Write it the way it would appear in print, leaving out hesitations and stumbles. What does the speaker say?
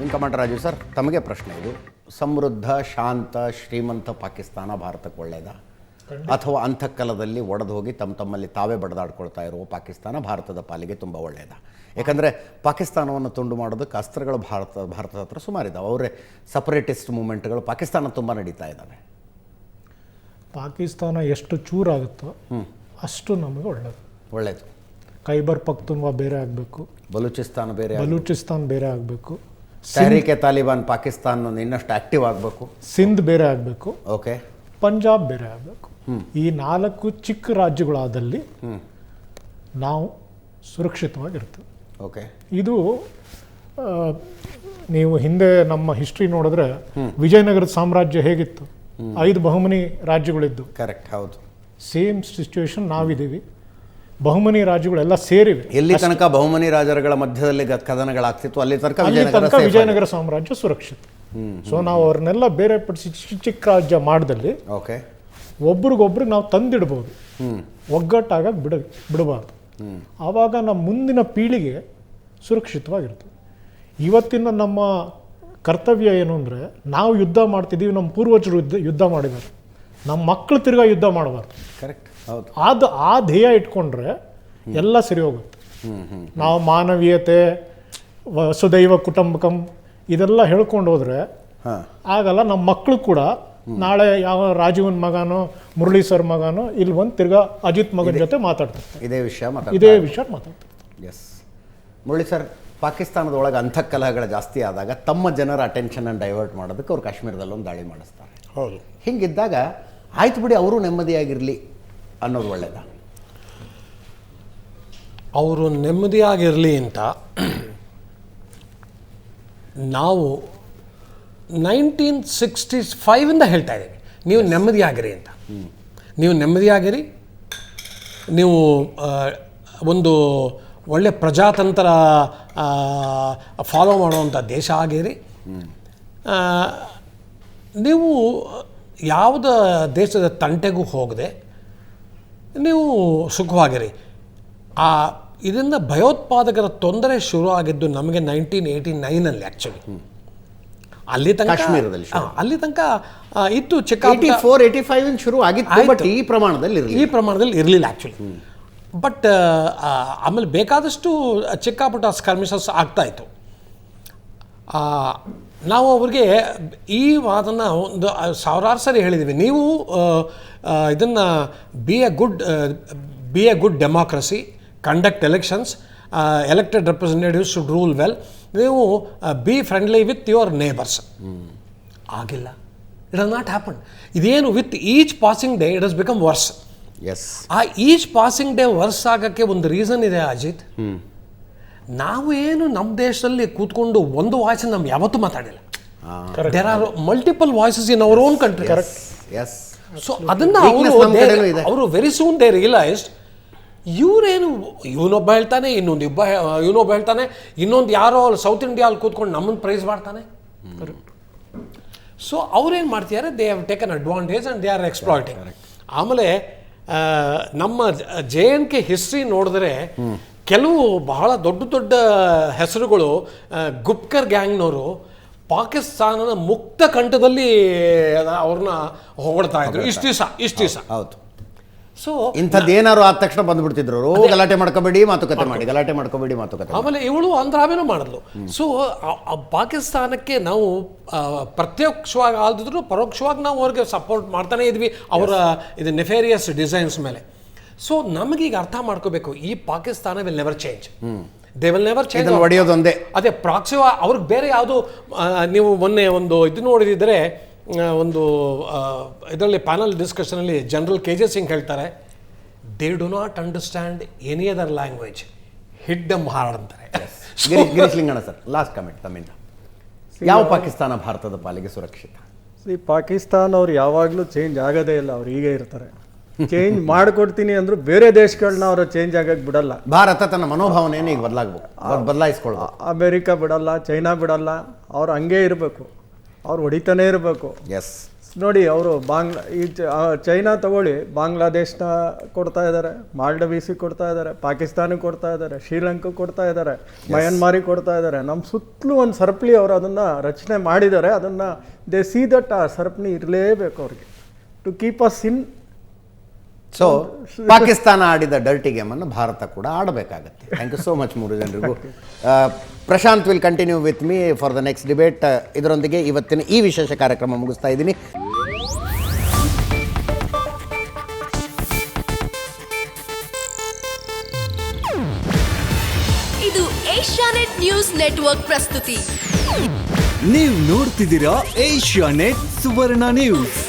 Wing commander Rajiv sir, ತಮಗೆ ಪ್ರಶ್ನೆ ಇದು. ಸಮೃದ್ಧ, ಶಾಂತ, ಶ್ರೀಮಂತ ಪಾಕಿಸ್ತಾನ ಭಾರತಕ್ಕೆ ಒಳ್ಳೆಯದಾ, ಅಥವಾ ಅಂತಃಕಲದಲ್ಲಿ ಒಡೆದು ಹೋಗಿ ತಮ್ಮಲ್ಲಿ ತಾವೇ ಬಡದಾಡ್ಕೊಳ್ತಾ ಇರುವ ಪಾಕಿಸ್ತಾನ ಭಾರತದ ಪಾಲಿಗೆ ತುಂಬ ಒಳ್ಳೆಯದಾ? ಯಾಕಂದರೆ ಪಾಕಿಸ್ತಾನವನ್ನು ತುಂಡು ಮಾಡೋದಕ್ಕೆ ಅಸ್ತ್ರಗಳು ಭಾರತದ ಹತ್ರ ಸುಮಾರಿದ್ದಾವೆ. ಅವರೇ ಸಪರೇಟಿಸ್ಟ್ ಮೂಮೆಂಟ್ಗಳು ಪಾಕಿಸ್ತಾನ ತುಂಬ ನಡೀತಾ ಇದ್ದಾವೆ. ಪಾಕಿಸ್ತಾನ ಎಷ್ಟು ಚೂರಾಗುತ್ತೋ ಅಷ್ಟು ನಮಗೆ ಒಳ್ಳೆಯದು. ಖೈಬರ್ ಪಖ್ತೂನ್ವಾ ಬೇರೆ ಆಗಬೇಕು, ಬಲೂಚಿಸ್ತಾನ ಬೇರೆ ಆಗಬೇಕು, ತಹರೀಕೆ ತಾಲಿಬಾನ್ ಪಾಕಿಸ್ತಾನ ಇನ್ನಷ್ಟು ಆಕ್ಟಿವ್ ಆಗಬೇಕು, ಸಿಂಧ್ ಬೇರೆ ಆಗಬೇಕು, ಓಕೆ, ಪಂಜಾಬ್ ಬೇರೆ ಆಗಬೇಕು. ಈ 4 ಚಿಕ್ಕ ರಾಜ್ಯಗಳಾದಲ್ಲಿ ನಾವು ಸುರಕ್ಷಿತವಾಗಿರ್ತೇವೆ. ಓಕೆ. ಇದು ನೀವು ಹಿಂದೆ ನಮ್ಮ ಹಿಸ್ಟ್ರಿ ನೋಡಿದ್ರೆ ವಿಜಯನಗರದ ಸಾಮ್ರಾಜ್ಯ ಹೇಗಿತ್ತು, 5 ಬಹುಮನಿ ರಾಜ್ಯಗಳಿದ್ದು. ಕರೆಕ್ಟ್, ಹೌದು. ಸೇಮ್ ಸಿಚುವೇಶನ್ ನಾವಿದ್ದೀವಿ. ಬಹುಮನಿ ರಾಜ್ಯಗಳೆಲ್ಲ ಸೇರಿವೆ. ಎಲ್ಲಿ ತನಕ ಬಹುಮನಿ ರಾಜರುಗಳ ಮಧ್ಯದಲ್ಲಿ ಕದನಗಳಾಗ್ತಿತ್ತು ಅಲ್ಲಿ ತನಕ ವಿಜಯನಗರ ಸಾಮ್ರಾಜ್ಯ ಸುರಕ್ಷಿತ. ಸೊ ನಾವು ಅವ್ರನ್ನೆಲ್ಲ ಬೇರೆ ಪಡಿಸಿ ಚಿಕ್ಕ ರಾಜ್ಯ ಮಾಡ್ದಲ್ಲಿ ಓಕೆ ಒಬ್ರಿಗೊಬ್ರಿಗೆ ನಾವು ತಂದಿಡ್ಬೋದು, ಒಗ್ಗಟ್ಟಾಗಕ್ಕೆ ಬಿಡಬಾರ್ದು. ಆವಾಗ ನಮ್ಮ ಮುಂದಿನ ಪೀಳಿಗೆ ಸುರಕ್ಷಿತವಾಗಿರ್ತದೆ. ಇವತ್ತಿನ ನಮ್ಮ ಕರ್ತವ್ಯ ಏನು ಅಂದರೆ, ನಾವು ಯುದ್ಧ ಮಾಡ್ತಿದ್ದೀವಿ, ನಮ್ಮ ಪೂರ್ವಜರು ಯುದ್ಧ ಮಾಡಿದ್ದಾರೆ, ನಮ್ಮ ಮಕ್ಕಳು ತಿರ್ಗಾ ಯುದ್ಧ ಮಾಡಬಾರ್ದು. ಕರೆಕ್ಟ್, ಹೌದು. ಆ ಧ್ಯೇಯ ಇಟ್ಕೊಂಡ್ರೆ ಎಲ್ಲ ಸರಿ ಹೋಗುತ್ತೆ. ನಾವು ಮಾನವೀಯತೆ, ವಸುದೈವ ಕುಟುಂಬಕಂ ಇದೆಲ್ಲ ಹೇಳ್ಕೊಂಡು ಹೋದ್ರೆ ಆಗಲ್ಲ. ನಮ್ಮ ಮಕ್ಕಳು ಕೂಡ ನಾಳೆ ಯಾವ ರಾಜೀವನ್ ಮಗನೋ ಮುರಳಿ ಸರ್ ಮಗನೋ ಇಲ್ಲಿ ಬಂದು ತಿರ್ಗಾ ಅಜಿತ್ ಮಗನ ಜೊತೆ ಮಾತಾಡ್ತಾರೆ, ಇದೇ ವಿಷಯ ಮಾತಾಡ್ತಾರೆ. ಎಸ್ ಮುರಳಿ ಸರ್, ಪಾಕಿಸ್ತಾನದೊಳಗೆ ಅಂತಃಕಲಹಗಳು ಜಾಸ್ತಿ ಆದಾಗ ತಮ್ಮ ಜನರ ಅಟೆನ್ಷನ್ ಡೈವರ್ಟ್ ಮಾಡೋದಕ್ಕೆ ಅವ್ರು ಕಾಶ್ಮೀರದಲ್ಲಿ ಒಂದು ದಾಳಿ ಮಾಡಿಸ್ತಾರೆ. ಹೌದು. ಹಿಂಗಿದ್ದಾಗ ಆಯ್ತು ಬಿಡಿ, ಅವರು ನೆಮ್ಮದಿಯಾಗಿರಲಿ ಅನ್ನೋದು ಒಳ್ಳೆಯದಾ? ಅವರು ನೆಮ್ಮದಿಯಾಗಿರಲಿ ಅಂತ ನಾವು 1965 ಹೇಳ್ತಾ ಇದ್ದೀವಿ, ನೀವು ನೆಮ್ಮದಿಯಾಗಿರಿ ಅಂತ. ನೀವು ನೆಮ್ಮದಿಯಾಗಿರಿ, ನೀವು ಒಂದು ಒಳ್ಳೆ ಪ್ರಜಾತಂತ್ರ ಫಾಲೋ ಮಾಡುವಂಥ ದೇಶ ಆಗಿರಿ. ನೀವು ಯಾವುದ ದೇಶದ ತಂಟೆಗೂ ಹೋಗದೆ ನೀವು ಸುಖವಾಗಿರಿ. ಇದರಿಂದ ಭಯೋತ್ಪಾದಕರ ತೊಂದರೆ ಶುರು ಆಗಿದ್ದು ನಮಗೆ 1989 ಆ್ಯಕ್ಚುಲಿ. ಅಲ್ಲಿ ತನಕ ಇತ್ತು, ಚಿಕ್ಕ 84-85 ಶುರು ಆಗಿತ್ತು, ಬಟ್ ಈ ಪ್ರಮಾಣದಲ್ಲಿ ಇರಲಿಲ್ಲ ಆ್ಯಕ್ಚುಲಿ. ಬಟ್ ಆಮೇಲೆ ಬೇಕಾದಷ್ಟು ಚಿಕ್ಕ ಪುಟ್ಟ ಸ್ಕರ್ಮಿಸಸ್ ಆಗ್ತಾಯಿತ್ತು. ನಾವು ಅವ್ರಿಗೆ ಈ ಮಾತನ್ನು ಒಂದು ಸಾವಿರಾರು ಸರಿ ಹೇಳಿದ್ದೀವಿ. ನೀವು ಇದನ್ನು be a good democracy, conduct elections, elected representatives should rule well, ನೀವು be friendly with your neighbours. ಆಗಿಲ್ಲ, ಇಟ್ ಹಸ್ ನಾಟ್ ಹ್ಯಾಪನ್. ಇದೇನು with each passing day it has become worse. Yes, ಆ ಈಚ್ ಪಾಸಿಂಗ್ ಡೇ ವರ್ಸ್ ಆಗೋಕ್ಕೆ ಒಂದು reason ಇದೆ ಅಜಿತ್. ನಾವು ಏನು ನಮ್ಮ ದೇಶದಲ್ಲಿ ಕೂತ್ಕೊಂಡು ಒಂದು ವಾಯ್ಸ್ ನಾವು ಯಾವತ್ತೂ ಮಾತಾಡಿಲ್ಲ. There are multiple voices in our own country. So ಅದನ್ನು ಅವರು ವೆರಿ ಸೂನ್ ದೇ ರಿಯಲೈಸ್ಡ್, ಇವರೇನು ಇವನೊಬ್ಬ ಹೇಳ್ತಾನೆ, ಇವನೊಬ್ಬ ಹೇಳ್ತಾನೆ, ಇನ್ನೊಂದು ಯಾರೋ ಸೌತ್ ಇಂಡಿಯಾಲ್ಲಿ ಕೂತ್ಕೊಂಡು ನಮ್ಮನ್ನು ಪ್ರೈಸ್ ಮಾಡ್ತಾನೆ. ಸೊ ಅವ್ರೇನು ಮಾಡ್ತಿದ್ದಾರೆ, they have taken advantage and they are exploiting. ಆಮೇಲೆ ನಮ್ಮ JNK ಹಿಸ್ಟ್ರಿ ನೋಡಿದ್ರೆ ಕೆಲವು ಬಹಳ ದೊಡ್ಡ ಹೆಸರುಗಳು, ಗುಪ್ಕರ್ ಗ್ಯಾಂಗ್ನವರು ಪಾಕಿಸ್ತಾನದ ಮುಕ್ತ ಕಂಠದಲ್ಲಿ ಅವ್ರನ್ನ ಹೊಗಳ್ತಾ ಇದ್ರು ಇಷ್ಟು ದಿವಸ. ಹೌದು. ಸೊ ಇಂಥದ್ದೇನಾರು ಆದ ತಕ್ಷಣ ಬಂದ್ಬಿಡ್ತಿದ್ರು, ಗಲಾಟೆ ಮಾಡ್ಕೋಬೇಡಿ ಮಾತುಕತೆ ಮಾಡಿ. ಆಮೇಲೆ ಇವಳು ಆಮೇಲೆ ಮಾಡಿದ್ಲು. ಸೊ ಪಾಕಿಸ್ತಾನಕ್ಕೆ ನಾವು ಪ್ರತ್ಯಕ್ಷವಾಗಿ ಆಲ್ದಿದ್ರು ಪರೋಕ್ಷವಾಗಿ ನಾವು ಅವ್ರಿಗೆ ಸಪೋರ್ಟ್ ಮಾಡ್ತಾನೆ ಇದ್ವಿ ಅವರ ಇದು ನೆಫೇರಿಯಸ್ ಡಿಸೈನ್ಸ್ ಮೇಲೆ. ಸೊ ನಮಗೀಗ ಅರ್ಥ ಮಾಡ್ಕೋಬೇಕು, ಈ Pakistan will never change. They will never change. ಹೊಡೆಯೋದೊಂದೇ. ಅದೇ ಪ್ರಾಕ್ಸಿ ಅವ್ರಿಗೆ ಬೇರೆ ಯಾವುದು. ನೀವು ಮೊನ್ನೆ ಒಂದು ಇದು ನೋಡಿದಿದ್ರೆ, ಒಂದು ಇದರಲ್ಲಿ ಪ್ಯಾನಲ್ ಡಿಸ್ಕಷನಲ್ಲಿ ಜನರಲ್ KJ ಸಿಂಗ್ ಹೇಳ್ತಾರೆ, they do not understand any other language, hit dum hard ಅಂತಾರೆ. ಗಿರೀಶ್ಲಿಂಗಣ್ಣ ಸರ್, ಲಾಸ್ಟ್ ಕಮೆಂಟ್ ತಮ್ಮಿಂದ. ಯಾವ ಪಾಕಿಸ್ತಾನ ಭಾರತದ ಪಾಲಿಗೆ ಸುರಕ್ಷಿತ? ಪಾಕಿಸ್ತಾನ ಅವ್ರು ಯಾವಾಗಲೂ ಚೇಂಜ್ ಆಗೋದೇ ಇಲ್ಲ, ಅವ್ರು ಹೀಗೆ ಇರ್ತಾರೆ. ಚೇಂಜ್ ಮಾಡಿಕೊಡ್ತೀನಿ ಅಂದ್ರು ಬೇರೆ ದೇಶಗಳನ್ನ ಅವರು ಚೇಂಜ್ ಆಗಕ್ಕೆ ಬಿಡಲ್ಲ. ಭಾರತ ತನ್ನ ಮನೋಭಾವನೆಯನ್ನು ಈಗ ಬದಲಾಯಿಸ್ಕೊಳ್ಳೋದು. ಅಮೇರಿಕಾ ಬಿಡಲ್ಲ, ಚೈನಾ ಬಿಡಲ್ಲ, ಅವ್ರು ಹಂಗೆ ಇರಬೇಕು, ಅವ್ರು ಹೊಡಿತಾನೆ ಇರಬೇಕು. ಎಸ್, ನೋಡಿ ಅವರು ಚೈನಾ ತಗೊಳ್ಳಿ, ಬಾಂಗ್ಲಾದೇಶನ ಕೊಡ್ತಾ ಇದ್ದಾರೆ, ಮಾಲ್ಡವೀಸಿಗೆ ಕೊಡ್ತಾ ಇದ್ದಾರೆ, ಪಾಕಿಸ್ತಾನಕ್ಕೆ ಕೊಡ್ತಾ ಇದ್ದಾರೆ, ಶ್ರೀಲಂಕಾಕ್ಕೆ ಕೊಡ್ತಾ ಇದ್ದಾರೆ, ಮಯನ್ಮಾರಿಗೆ ಕೊಡ್ತಾ ಇದ್ದಾರೆ. ನಮ್ಮ ಸುತ್ತಲೂ ಒಂದು ಸರಪಳಿ ಅವರು ಅದನ್ನು ರಚನೆ ಮಾಡಿದ್ದಾರೆ. ಅದನ್ನು ದೇ ಸಿ ದಟ್ ಆ ಸರಪಳಿ ಇರಲೇಬೇಕು ಅವ್ರಿಗೆ to keep us in. So Pakistan ಆಡಿದ ಡರ್ಟಿ ಗೇಮನ್ನು ಭಾರತ ಕೂಡ ಆಡಬೇಕಾಗತ್ತೆ. ಥ್ಯಾಂಕ್ ಯು ಸೋ ಮಚ್ ಮೂರು ಜನರಿಗೂ. Prashant will continue with me for the next debate. ಇದರೊಂದಿಗೆ ಇವತ್ತಿನ ಈ ವಿಶೇಷ ಕಾರ್ಯಕ್ರಮ ಮುಗಿಸ್ತಾ ಇದ್ದೀನಿ. ಇದು ಏಷ್ಯಾನೆಟ್ ನ್ಯೂಸ್ ನೆಟ್ವರ್ಕ್ ಪ್ರಸ್ತುತಿ. ನೀವು ನೋಡ್ತಿದ್ದೀರಾ ಏಷ್ಯಾನೆಟ್ ಸುವರ್ಣ ನ್ಯೂಸ್.